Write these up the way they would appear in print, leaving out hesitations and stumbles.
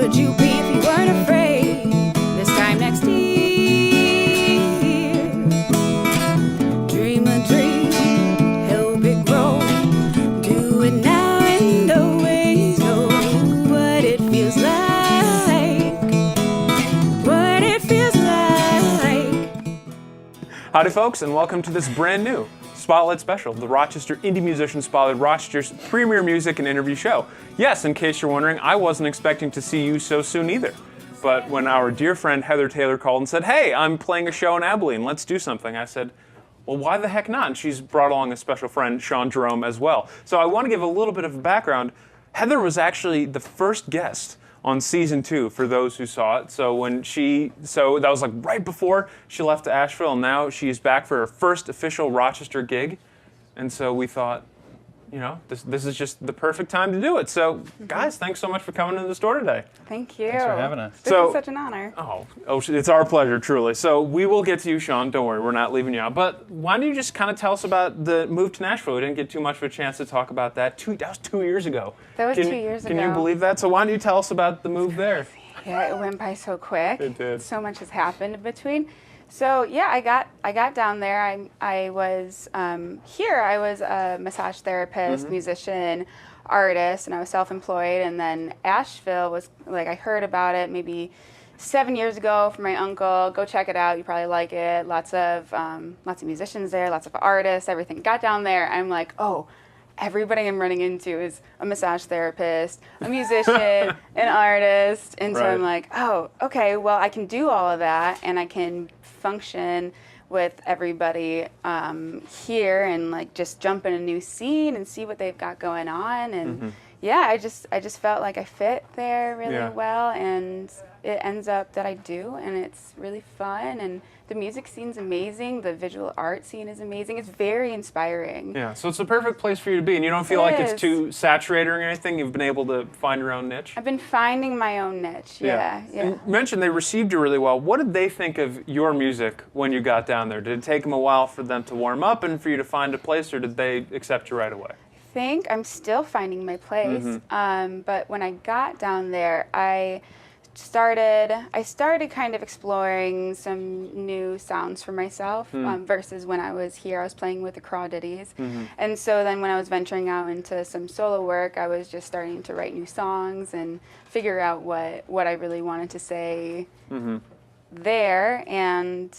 would you be if you weren't afraid? This time next year, dream a dream, help it grow. Do it now and always know what it feels like. What it feels like. Howdy folks, and welcome to this brand new Spotlight Special, the Rochester Indie Musician Spotlight, Rochester's premier music and interview show. Yes, in case you're wondering, I wasn't expecting to see you so soon either. But when our dear friend Heather Taylor called and said, hey, I'm playing a show in Abilene, let's do something, I said, well, why the heck not? And she's brought along a special friend, Sean Jerome, as well. So I want to give a little bit of background. Heather was actually the first guest on season 2 for those who saw it. So that was like right before she left to Asheville, and now she's back for her first official Rochester gig. And so we thought, you know, this is just the perfect time to do it. So guys, thanks so much for coming to the store today. Thank you. Thanks for having us. This is such an honor. Oh, it's our pleasure, truly. So we will get to you, Sean. Don't worry, we're not leaving you out. But why don't you just kind of tell us about the move to Nashville? We didn't get too much of a chance to talk about that. That was 2 years ago. That was 2 years ago. Can you believe that? So why don't you tell us about the move there? Yeah, it went by so quick. It did. So much has happened in between. So yeah, I got down there. I was here. I was a massage therapist, musician, artist, and I was self-employed. And then Asheville was like, I heard about it maybe 7 years ago from my uncle. Go check it out. You probably like it. Lots of musicians there, lots of artists, everything. Got down there. I'm like, oh. Everybody I'm running into is a massage therapist, a musician, an artist. And so I'm like, oh, okay, well, I can do all of that and I can function with everybody here and like just jump in a new scene and see what they've got going on. And yeah, I just felt like I fit there really well, and it ends up that I do, and it's really fun, and the music scene's amazing, the visual art scene is amazing, it's very inspiring. Yeah, so it's the perfect place for you to be, and you don't feel like it's too saturated or anything? You've been able to find your own niche? I've been finding my own niche, yeah. You mentioned they received you really well. What did they think of your music when you got down there? Did it take them a while for them to warm up and for you to find a place, or did they accept you right away? I think I'm still finding my place, but when I got down there, I started kind of exploring some new sounds for myself versus when I was here. I was playing with the crawdaddies, and so then when I was venturing out into some solo work, I was just starting to write new songs and figure out what I really wanted to say there. And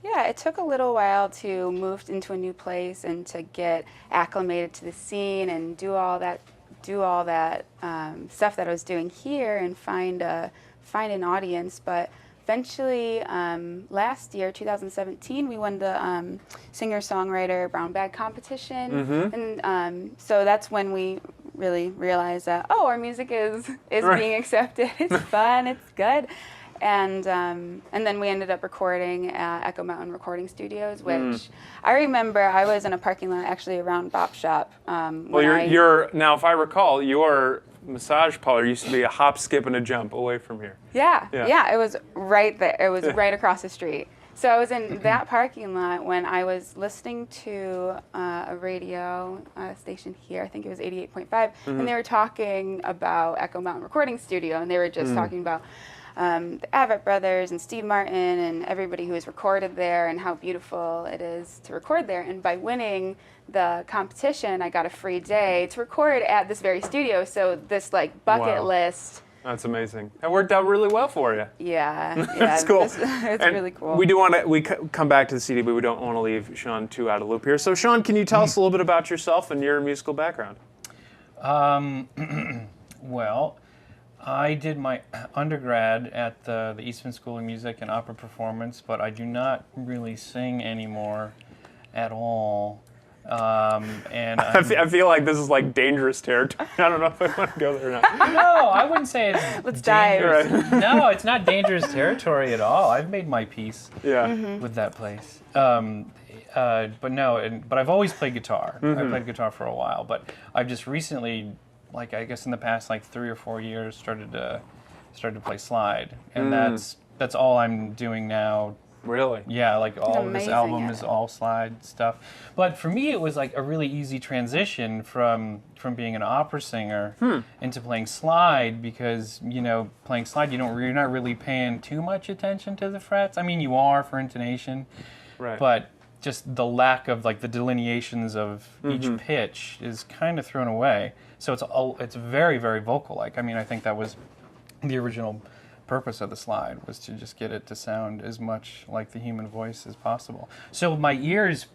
yeah, it took a little while to move into a new place and to get acclimated to the scene and do all that stuff that I was doing here and find an audience. But eventually, last year, 2017, we won the singer-songwriter brown bag competition, and so that's when we really realized that our music is being accepted. It's fun. It's good. And then we ended up recording at Echo Mountain Recording Studios, which I remember I was in a parking lot actually around Bop Shop. Well, you're now, if I recall, your massage parlor used to be a hop, skip, and a jump away from here. Yeah, it was right there. It was right across the street. So I was in that parking lot when I was listening to a radio station here. I think it was 88.5, and they were talking about Echo Mountain Recording Studio, and they were just talking about the Avett Brothers and Steve Martin and everybody who has recorded there and how beautiful it is to record there. And by winning the competition, I got a free day to record at this very studio. So this like bucket list. That's amazing. That worked out really well for you. Yeah. That's cool. It's really cool. We come back to the CD, but we don't want to leave Sean too out of the loop here. So Sean, can you tell us a little bit about yourself and your musical background? Well, I did my undergrad at the Eastman School of Music and Opera Performance, but I do not really sing anymore at all. And I feel like this is like dangerous territory. I don't know if I want to go there or not. No, I wouldn't say it's Let's dangerous. dive. No, it's not dangerous territory at all. I've made my peace Yeah. with that place. But no, but I've always played guitar. I played guitar for a while, but I've just recently, like I guess in the past like 3 or 4 years, started to play slide, and that's all I'm doing now Really? Yeah, like all of this amazing album at is it. all slide stuff. But for me, it was like a really easy transition from being an opera singer into playing slide, because playing slide, you're not really paying too much attention to the frets. I mean, you are for intonation, Right. but just the lack of like the delineations of each pitch is kind of thrown away. So it's very, very vocal like. I mean, I think that was the original purpose of the slide, was to just get it to sound as much like the human voice as possible. So my ear's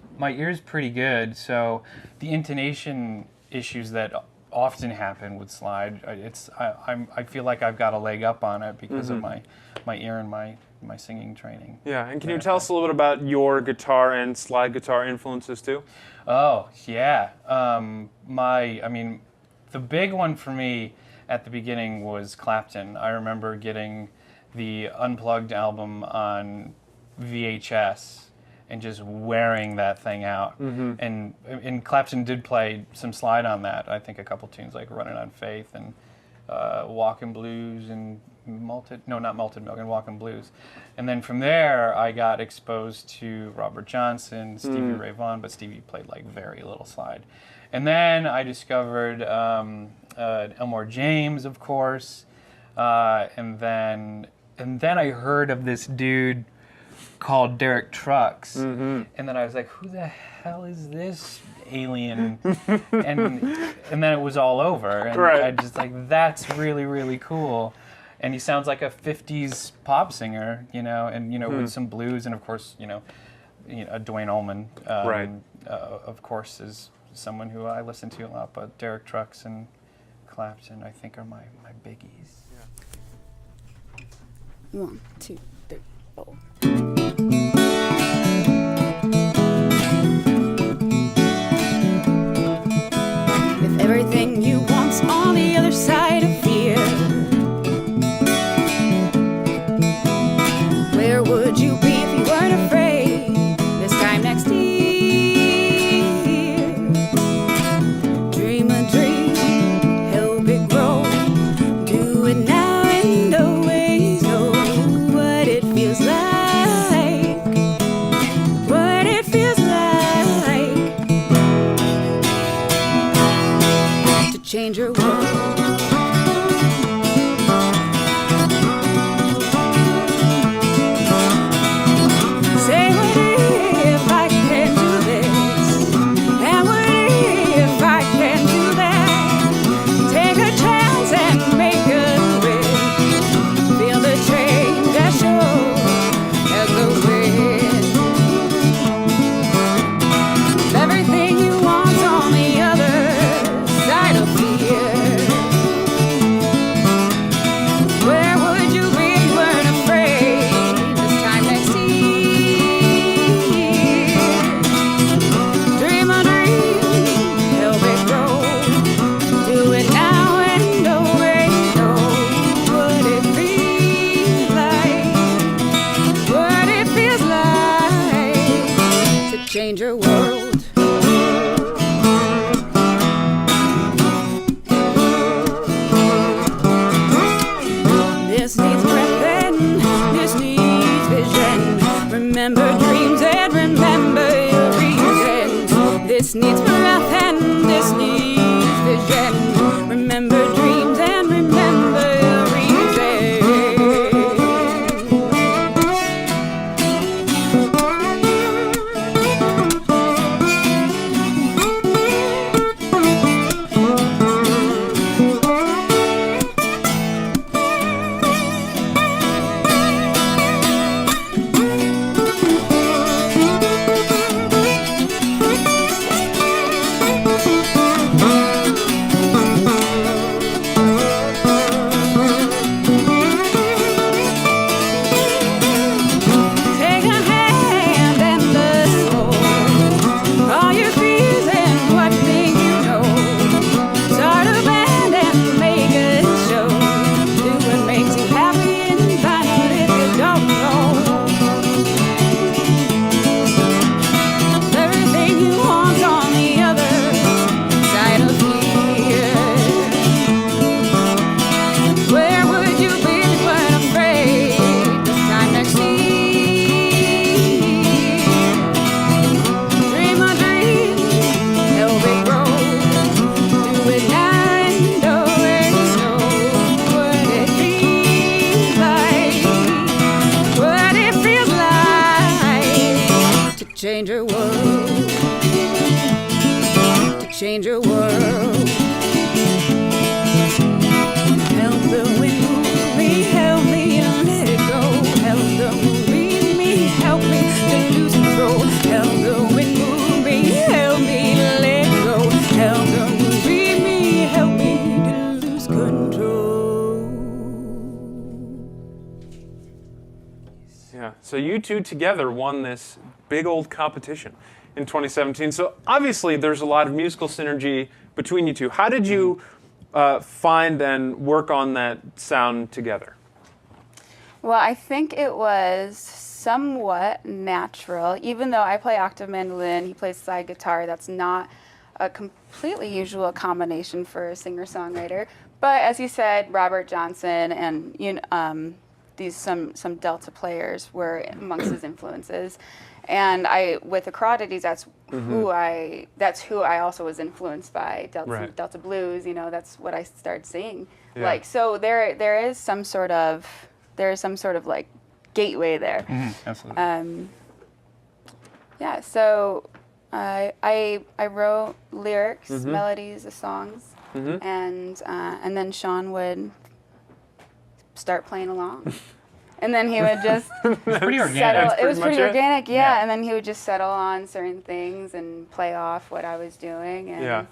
pretty good. So the intonation issues that often happen with slide, I feel like I've got a leg up on it because of my ear and my singing training. Yeah, and can you tell us a little bit about your guitar and slide guitar influences too? Oh yeah, the big one for me at the beginning was Clapton. I remember getting the Unplugged album on VHS and just wearing that thing out. And Clapton did play some slide on that. I think a couple tunes like Running on Faith and Walkin' Blues and Malted Milk and Walkin' Blues. And then from there, I got exposed to Robert Johnson, Stevie Ray Vaughan, but Stevie played like very little slide. And then I discovered Elmore James, of course, and then I heard of this dude called Derek Trucks, and then I was like, who the hell is this alien? and then it was all over, and I just like, that's really, really cool. And he sounds like a 50s pop singer, with some blues, and of course, Duane Allman, of course, is someone who I listen to a lot, but Derek Trucks and Clapton, I think, are my biggies. 1, 2, 3, 4. If everything you want's on the other side of fear, where would you be if you weren't afraid this time next year? Dream a dream, help it grow, do it now and always know what it feels like. So you two together won this big old competition in 2017. So obviously there's a lot of musical synergy between you two. How did you find and work on that sound together? Well, I think it was somewhat natural. Even though I play octave mandolin, he plays slide guitar, that's not a completely usual combination for a singer-songwriter. But as you said, Robert Johnson and these some Delta players were amongst his influences. And with the Crawdads, that's who I also was influenced by. Delta blues, that's what I started singing. Yeah. Like, so there is some sort of like gateway there. Absolutely. Yeah, so I wrote lyrics, melodies, the songs, and then Sean would start playing along. And then he would just Pretty organic. settle. It was pretty pretty much it? organic, yeah. And then he would just settle on certain things and play off what I was doing. And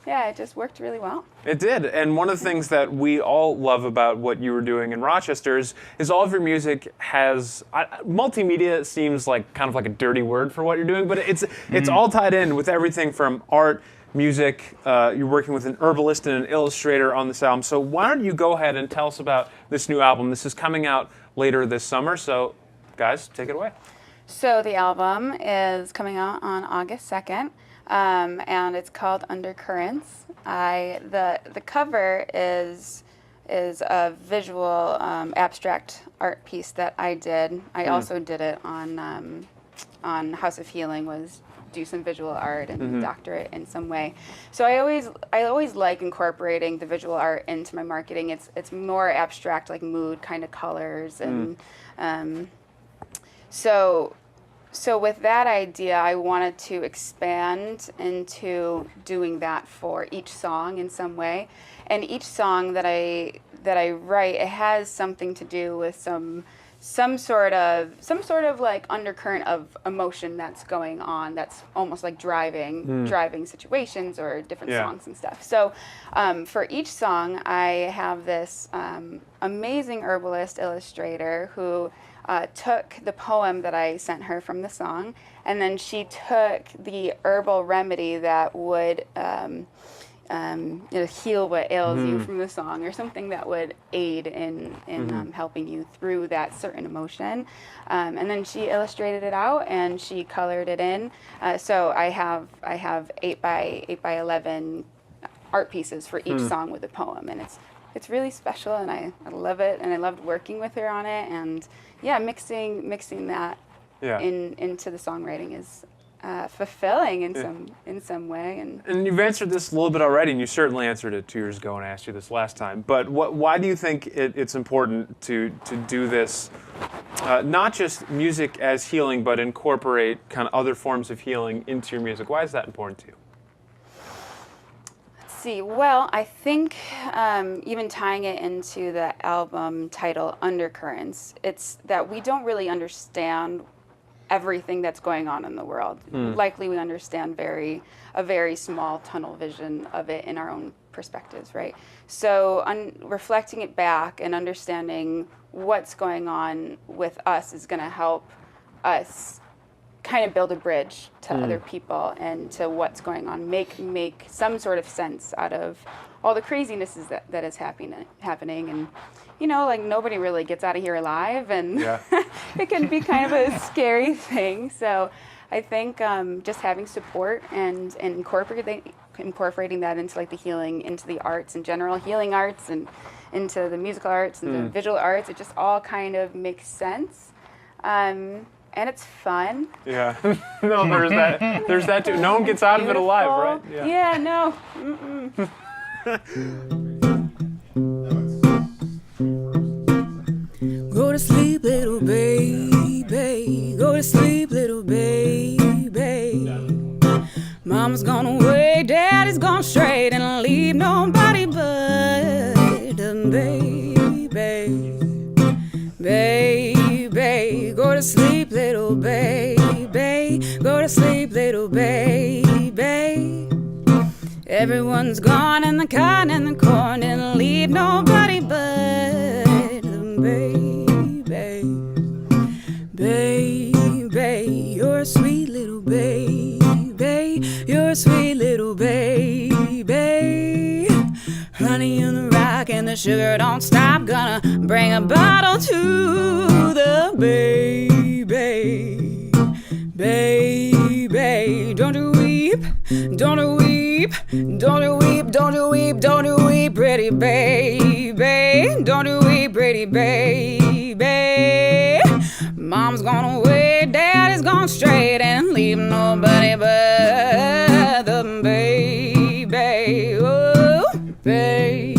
yeah, it just worked really well. It did, and one of the things that we all love about what you were doing in Rochester is all of your music has multimedia. Seems like kind of like a dirty word for what you're doing, but it's all tied in with everything from art, music. You're working with an herbalist and an illustrator on this album. So why don't you go ahead and tell us about this new album? This is coming out later this summer. So, guys, take it away. So the album is coming out on August 2nd. And it's called Undercurrents. The cover is a visual abstract art piece that I did. I also did it on House of Healing, was do some visual art and doctor it in some way. So I always like incorporating the visual art into my marketing. It's more abstract, like mood kind of colors, and So with that idea, I wanted to expand into doing that for each song in some way. And each song that I write, it has something to do with some sort of like undercurrent of emotion that's going on, that's almost like driving situations or different songs and stuff. So for each song, I have this amazing herbalist illustrator who took the poem that I sent her from the song, and then she took the herbal remedy that would heal what ails you from the song, or something that would aid in helping you through that certain emotion. And then she illustrated it out and she colored it in. So I have 8 by 11 art pieces for each song with a poem, and it's really special, and I love it, and I loved working with her on it, and mixing that into the songwriting is fulfilling in some way. And you've answered this a little bit already, and you certainly answered it 2 years ago when I asked you this last time. But why do you think it's important to do this, not just music as healing, but incorporate kind of other forms of healing into your music? Why is that important to you? Well, I think even tying it into the album title, Undercurrents, it's that we don't really understand everything that's going on in the world. Likely we understand a very small tunnel vision of it in our own perspectives, right? So reflecting it back and understanding what's going on with us is going to help us kind of build a bridge to other people and to what's going on, make some sort of sense out of all the crazinesses that is happening. And like nobody really gets out of here alive, and it can be kind of a scary thing. So I think just having support and incorporating that into like the healing, into the arts in general, healing arts, and into the musical arts and the visual arts, it just all kind of makes sense. And it's fun. Yeah. No, there's that too. No one gets out of it alive, right? Yeah, no. Go to sleep, little baby. Go to sleep, little baby. Mama's gone away, daddy's gone straight, and I'll leave nobody but the baby. Baby, go to sleep, little baby. Go to sleep, little baby. Everyone's gone, and the cotton and the corn, and I'll leave nobody but the baby. sugar don't stop. Gonna bring a bottle to the baby. Baby, don't you weep, don't you weep, don't you weep, don't you weep, don't you weep, pretty baby. Don't you weep, pretty baby. Mom's gone away, daddy's gone straight, and leave nobody but the baby. Oh, baby.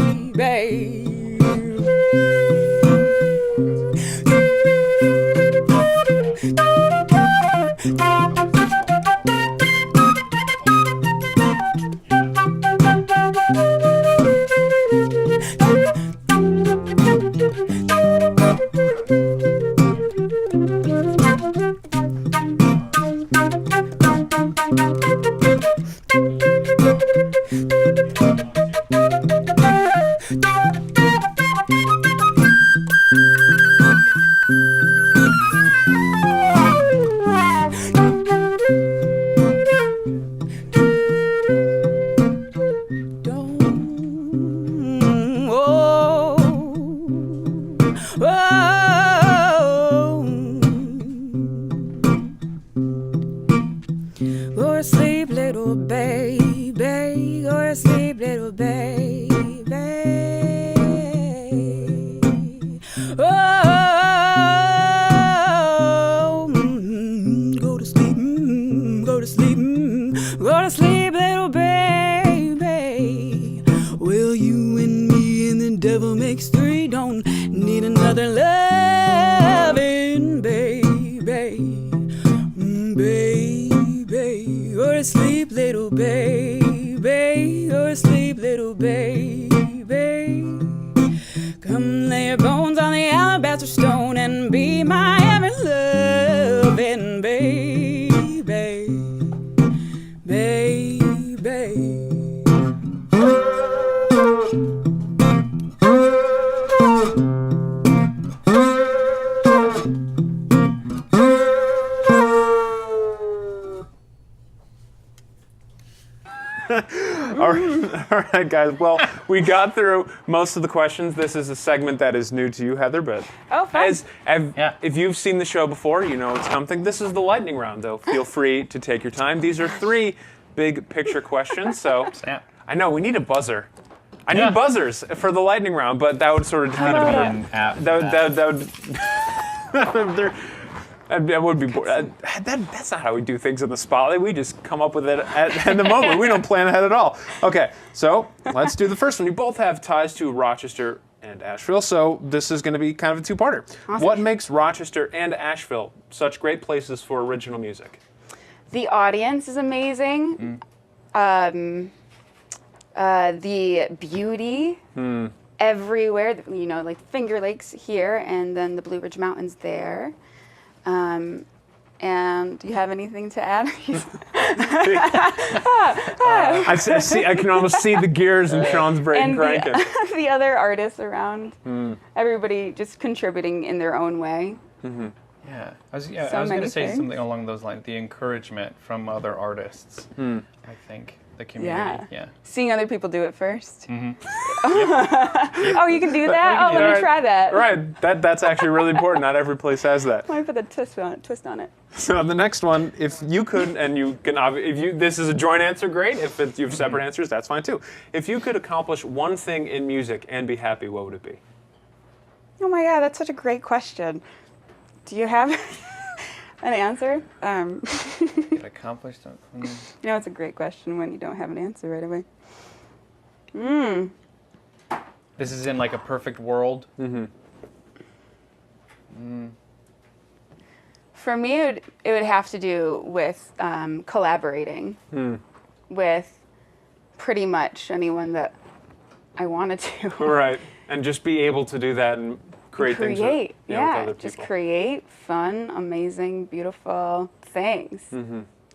Go to sleep, little baby. Go to sleep, little baby. Oh, go to sleep, go to sleep, go to sleep, little baby. Well, you and me and the devil makes three. Don't need another loving baby, baby. Go to sleep, little baby. Go to sleep, little baby. Come lay your bones on the alabaster stone and be my ever loving baby, baby. All right, guys. Well, we got through most of the questions. This is a segment that is new to you, Heather, but fun. if you've seen the show before, you know it's something. This is the lightning round, though. Feel free to take your time. These are 3 big picture questions, so I know we need a buzzer. I need buzzers for the lightning round, but that would sort of defeat that would be boring. That's not how we do things in the spotlight. We just come up with it at the moment. We don't plan ahead at all. Okay, so let's do the first one. You both have ties to Rochester and Asheville, so this is going to be kind of a two-parter. Awesome. What makes Rochester and Asheville such great places for original music? The audience is amazing. The beauty everywhere. You know, like Finger Lakes here, and then the Blue Ridge Mountains there. And do you have anything to add? I can almost see the gears in Sean's brain cranking. The other artists around, everybody just contributing in their own way. Mm-hmm. Yeah, I was going to say something along those lines. The encouragement from other artists, I think. The community, yeah. Seeing other people do it first. Mm-hmm. Oh, you can do that? Let me try that. Right, that's actually really important. Not every place has that. Let me put a twist on it. So the next one, if you could, and you can, this is a joint answer, great. If you have separate answers, that's fine too. If you could accomplish one thing in music and be happy, what would it be? Oh my God, that's such a great question. Do you have an answer? Get accomplished. You know, it's a great question when you don't have an answer right away. This is in like a perfect world. For me, it would have to do with collaborating with pretty much anyone that I wanted to. Right, and just be able to do that and create things with other people. Just create fun, amazing, beautiful things.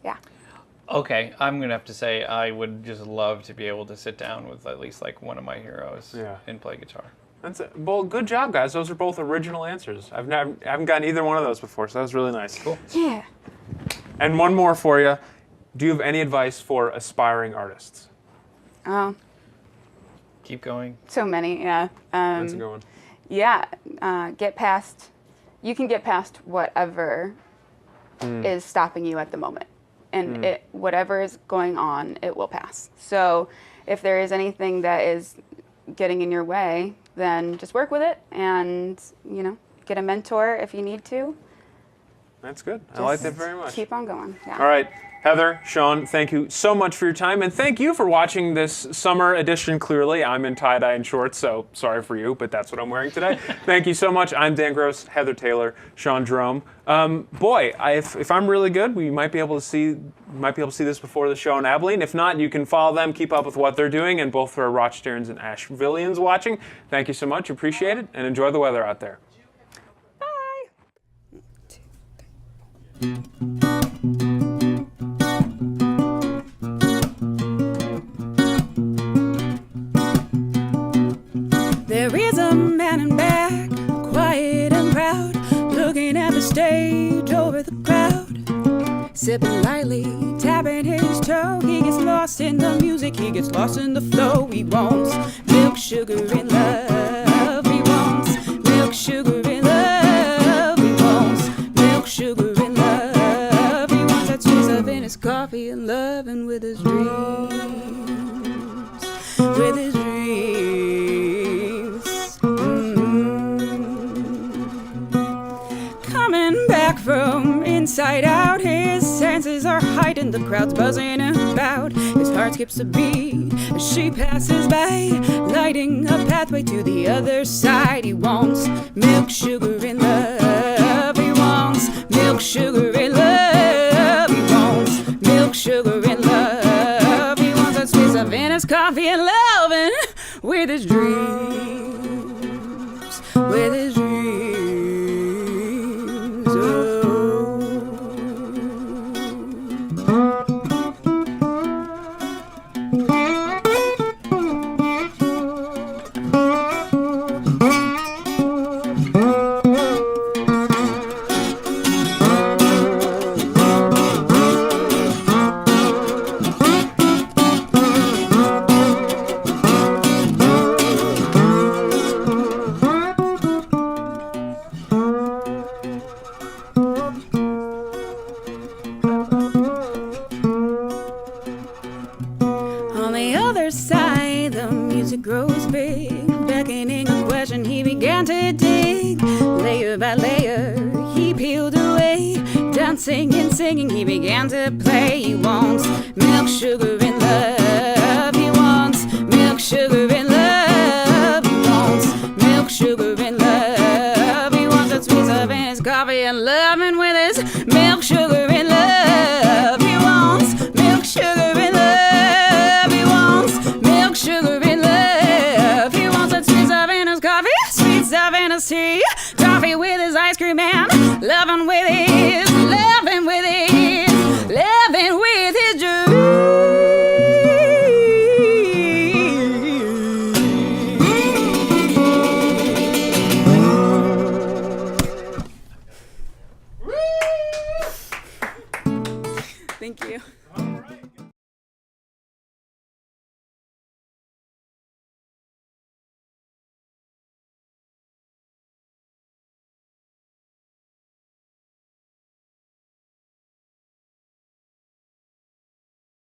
Yeah. Okay, I'm going to have to say I would just love to be able to sit down with at least like one of my heroes and play guitar. That's it. Well, good job, guys. Those are both original answers. I haven't gotten either one of those before, so that was really nice. Cool. Yeah. And one more for you. Do you have any advice for aspiring artists? Keep going. So many, yeah. That's a good one. Yeah, you can get past whatever is stopping you at the moment. And whatever is going on, it will pass. So if there is anything that is getting in your way, then just work with it and, get a mentor if you need to. That's good. I like that very much. Keep on going. Yeah. All right. Heather, Sean, thank you so much for your time, and thank you for watching this summer edition. Clearly, I'm in tie-dye and shorts, so sorry for you, but that's what I'm wearing today. Thank you so much. I'm Dan Gross, Heather Taylor, Sean Jerome. If I'm really good, we might be able to see this before the show in Abilene. If not, you can follow them, keep up with what they're doing, and both for our Rochesterans and Ashevilleans watching. Thank you so much. Appreciate it, and enjoy the weather out there. There is a man in back, quiet and proud, looking at the stage over the crowd, sipping lightly, tapping his toe. He gets lost in the music, he gets lost in the flow. He wants milk, sugar, and love. He wants milk, sugar, and love. He wants milk, sugar, and love. He wants that sweet stuff in his coffee and loving with his dreams, with his dreams. Coming back from inside out, his senses are heightened, the crowd's buzzing about. His heart skips a beat as she passes by, lighting a pathway to the other side. He wants milk, sugar, and love. He wants milk, sugar, and love. He wants milk, sugar, and love. He wants that sweet stuff in his coffee and loving with his dreams, with his dreams. On the other side, the music grows big, beckoning a question he began to dig. Layer by layer, he peeled away, dancing and singing, he began to play. He wants milk, sugar, and love. He wants milk, sugar, and love. He wants milk, sugar, and love. He wants that sweet stuff in his coffee and loving with his milk, sugar, and love. He wants milk, sugar, and love. He wants milk, sugar, and love. He wants that sweet stuff in his coffee, sweet stuff in his tea, coffee with his ice cream, and loving with his